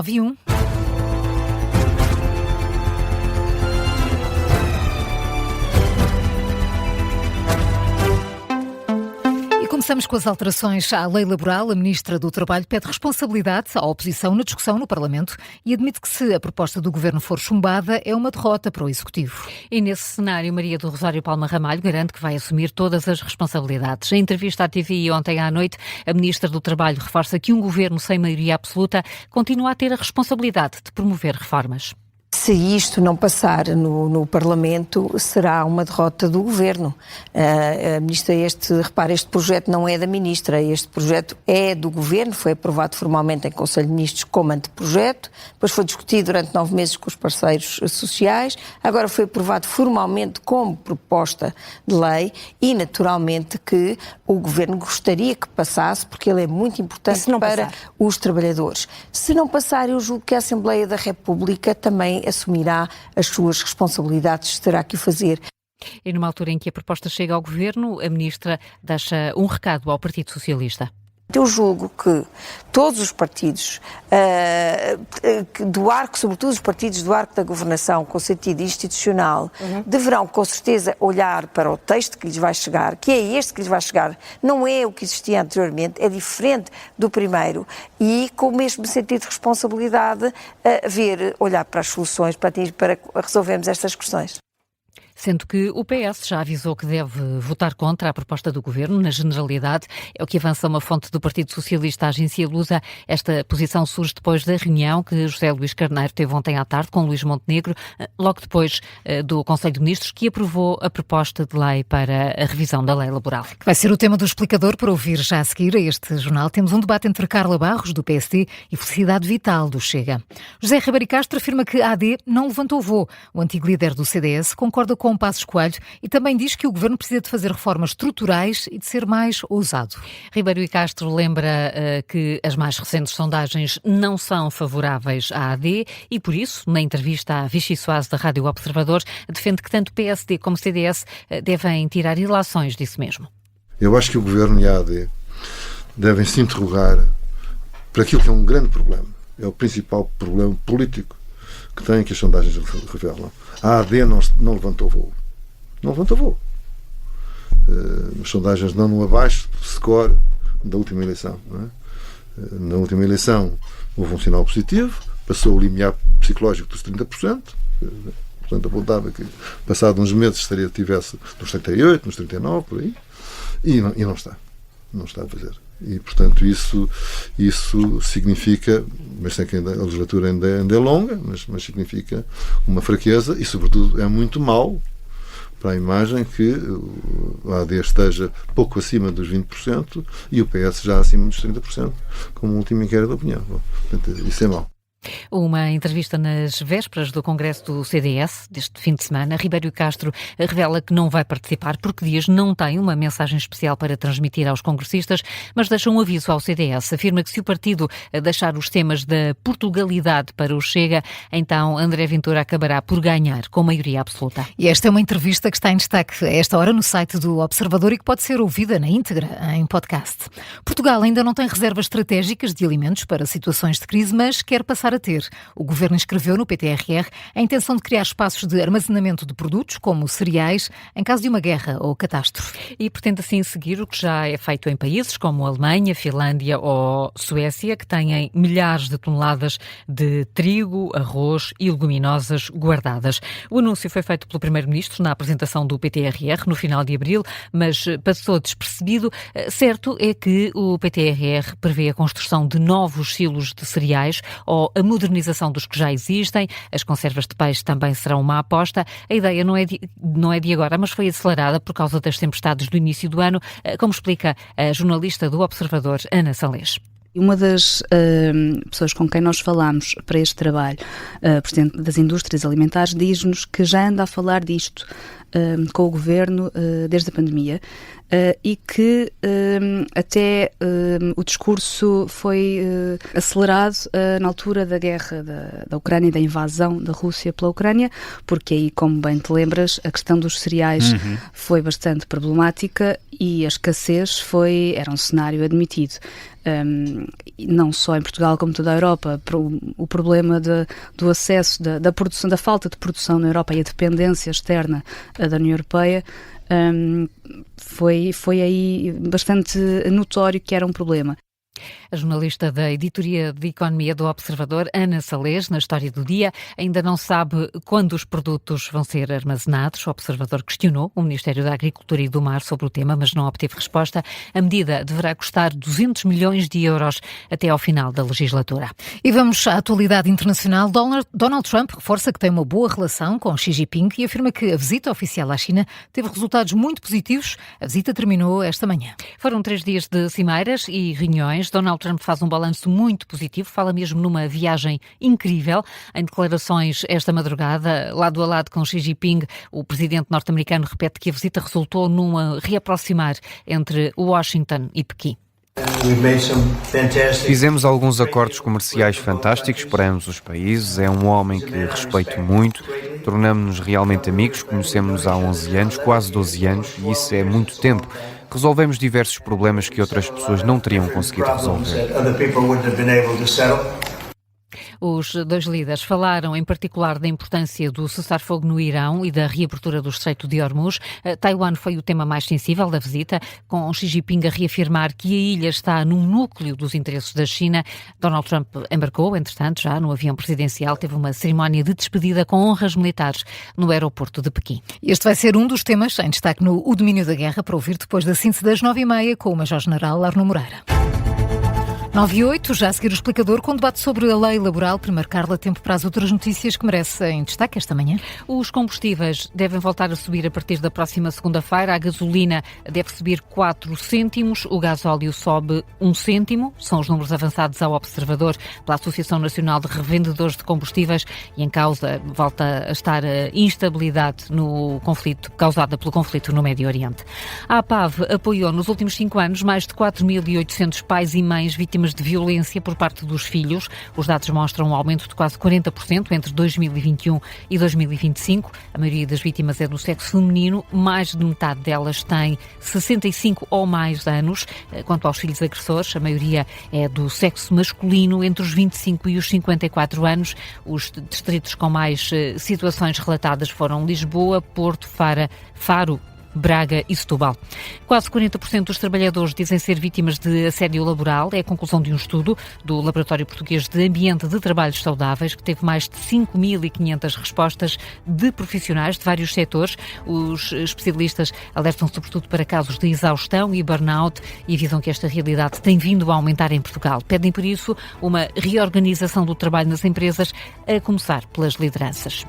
9:01. Começamos com as alterações à lei laboral. A Ministra do Trabalho pede responsabilidade à oposição na discussão no Parlamento e admite que, se a proposta do Governo for chumbada, é uma derrota para o Executivo. E nesse cenário, Maria do Rosário Palma Ramalho garante que vai assumir todas as responsabilidades. Em entrevista à TVI ontem à noite, a Ministra do Trabalho reforça que um Governo sem maioria absoluta continua a ter a responsabilidade de promover reformas. Se isto não passar no Parlamento, será uma derrota do Governo. A Ministra, este projeto não é da Ministra, este projeto é do Governo, foi aprovado formalmente em Conselho de Ministros como anteprojeto, depois foi discutido durante 9 meses com os parceiros sociais, agora foi aprovado formalmente como proposta de lei e, naturalmente, que o Governo gostaria que passasse, porque ele é muito importante para os trabalhadores. Se não passar, eu julgo que a Assembleia da República também assumirá as suas responsabilidades, terá que o fazer. E numa altura em que a proposta chega ao Governo, a Ministra deixa um recado ao Partido Socialista. Eu julgo que todos os partidos do arco, sobretudo os partidos do arco da governação com sentido institucional, deverão com certeza olhar para o texto que lhes vai chegar, que é este que lhes vai chegar, não é o que existia anteriormente, é diferente do primeiro, e com o mesmo sentido de responsabilidade olhar para as soluções para resolvermos estas questões. Sendo que o PS já avisou que deve votar contra a proposta do Governo, na generalidade. É o que avança uma fonte do Partido Socialista, a agência Lusa. Esta posição surge depois da reunião que José Luís Carneiro teve ontem à tarde com Luís Montenegro, logo depois do Conselho de Ministros, que aprovou a proposta de lei para a revisão da lei laboral. Que vai ser o tema do explicador para ouvir já a seguir a este jornal. Temos um debate entre Carla Barros, do PSD, e Felicidade Vital, do Chega. José Ribeiro Castro afirma que a AD não levantou voo. O antigo líder do CDS concorda com Passos Coelho e também diz que o Governo precisa de fazer reformas estruturais e de ser mais ousado. Ribeiro Castro lembra que as mais recentes sondagens não são favoráveis à AD e, por isso, na entrevista à Vichy Soares da Rádio Observador, defende que tanto PSD como CDS devem tirar ilações disso mesmo. Eu acho que o Governo e a AD devem se interrogar para aquilo que é um grande problema. É o principal problema político que tem, que as sondagens revelam. A AD não levantou voo. Não levantou voo. As sondagens não no abaixo do score da última eleição. Não é? Na última eleição houve um sinal positivo, passou o limiar psicológico dos 30%, portanto apontava que passado uns meses estivesse nos 38%, nos 39%, por aí, e não está. Não está a fazer. E, portanto, isso significa, mas sei que a legislatura ainda é longa, mas significa uma fraqueza e, sobretudo, é muito mau para a imagem que o AD esteja pouco acima dos 20% e o PS já acima dos 30%, como o último inquérito da opinião. Portanto, isso é mau. Uma entrevista nas vésperas do Congresso do CDS, deste fim de semana, Ribeiro Castro revela que não vai participar porque diz não tem uma mensagem especial para transmitir aos congressistas, mas deixa um aviso ao CDS. Afirma que se o partido deixar os temas da Portugalidade para o Chega, então André Ventura acabará por ganhar com maioria absoluta. E esta é uma entrevista que está em destaque a esta hora no site do Observador e que pode ser ouvida na íntegra em podcast. Portugal ainda não tem reservas estratégicas de alimentos para situações de crise, mas quer passar a ter. O Governo inscreveu no PTRR a intenção de criar espaços de armazenamento de produtos, como cereais, em caso de uma guerra ou catástrofe. E pretende assim seguir o que já é feito em países como Alemanha, Finlândia ou Suécia, que têm milhares de toneladas de trigo, arroz e leguminosas guardadas. O anúncio foi feito pelo Primeiro-Ministro na apresentação do PTRR no final de abril, mas passou despercebido. Certo é que o PTRR prevê a construção de novos silos de cereais ou a modernização dos que já existem. As conservas de peixe também serão uma aposta. A ideia não é de agora, mas foi acelerada por causa das tempestades do início do ano, como explica a jornalista do Observador, Ana Salés. Uma das pessoas com quem nós falamos para este trabalho, Presidente das Indústrias Alimentares, diz-nos que já anda a falar disto com o Governo desde a pandemia e que até o discurso foi acelerado na altura da guerra da Ucrânia e da invasão da Rússia pela Ucrânia, porque aí, como bem te lembras, a questão dos cereais foi bastante problemática e a escassez era um cenário admitido. Não só em Portugal como toda a Europa, o problema do acesso, da produção, da falta de produção na Europa e a dependência externa da União Europeia foi aí bastante notório que era um problema. A jornalista da Editoria de Economia do Observador, Ana Salês, na História do Dia, ainda não sabe quando os produtos vão ser armazenados. O Observador questionou o Ministério da Agricultura e do Mar sobre o tema, mas não obteve resposta. A medida deverá custar 200 milhões de euros até ao final da legislatura. E vamos à atualidade internacional. Donald Trump reforça que tem uma boa relação com Xi Jinping e afirma que a visita oficial à China teve resultados muito positivos. A visita terminou esta manhã. Foram 3 dias de cimeiras e reuniões. Donald Trump faz um balanço muito positivo, fala mesmo numa viagem incrível. Em declarações esta madrugada, lado a lado com Xi Jinping, o presidente norte-americano repete que a visita resultou numa reaproximar entre Washington e Pequim. Fizemos alguns acordos comerciais fantásticos para ambos os países. É um homem que respeito muito. Tornamos-nos realmente amigos. Conhecemos-nos há 11 anos, quase 12 anos, e isso é muito tempo. Resolvemos diversos problemas que outras pessoas não teriam conseguido resolver. Os dois líderes falaram em particular da importância do cessar-fogo no Irão e da reabertura do Estreito de Hormuz. Taiwan foi o tema mais sensível da visita, com Xi Jinping a reafirmar que a ilha está no núcleo dos interesses da China. Donald Trump embarcou, entretanto, já no avião presidencial, teve uma cerimónia de despedida com honras militares no aeroporto de Pequim. Este vai ser um dos temas em destaque no O Domínio da Guerra, para ouvir depois da síntese das 9h30 com o Major-General Arno Moreira. 9h08, já a seguir o explicador com debate sobre a lei laboral. Primeiro, Carla, tempo para as outras notícias que merecem destaque esta manhã. Os combustíveis devem voltar a subir a partir da próxima segunda-feira. A gasolina deve subir 4 cêntimos, o gasóleo sobe 1 cêntimo. São os números avançados ao Observador pela Associação Nacional de Revendedores de Combustíveis, e em causa volta a estar a instabilidade no conflito, causada pelo conflito no Médio Oriente. A APAV apoiou nos últimos 5 anos mais de 4.800 pais e mães vítimas de violência por parte dos filhos. Os dados mostram um aumento de quase 40% entre 2021 e 2025. A maioria das vítimas é do sexo feminino. Mais de metade delas tem 65 ou mais anos. Quanto aos filhos agressores, a maioria é do sexo masculino, entre os 25 e os 54 anos. Os distritos com mais situações relatadas foram Lisboa, Porto, Faro, Braga e Setúbal. Quase 40% dos trabalhadores dizem ser vítimas de assédio laboral. É a conclusão de um estudo do Laboratório Português de Ambiente de Trabalhos Saudáveis, que teve mais de 5.500 respostas de profissionais de vários setores. Os especialistas alertam sobretudo para casos de exaustão e burnout e avisam que esta realidade tem vindo a aumentar em Portugal. Pedem, por isso, uma reorganização do trabalho nas empresas, a começar pelas lideranças.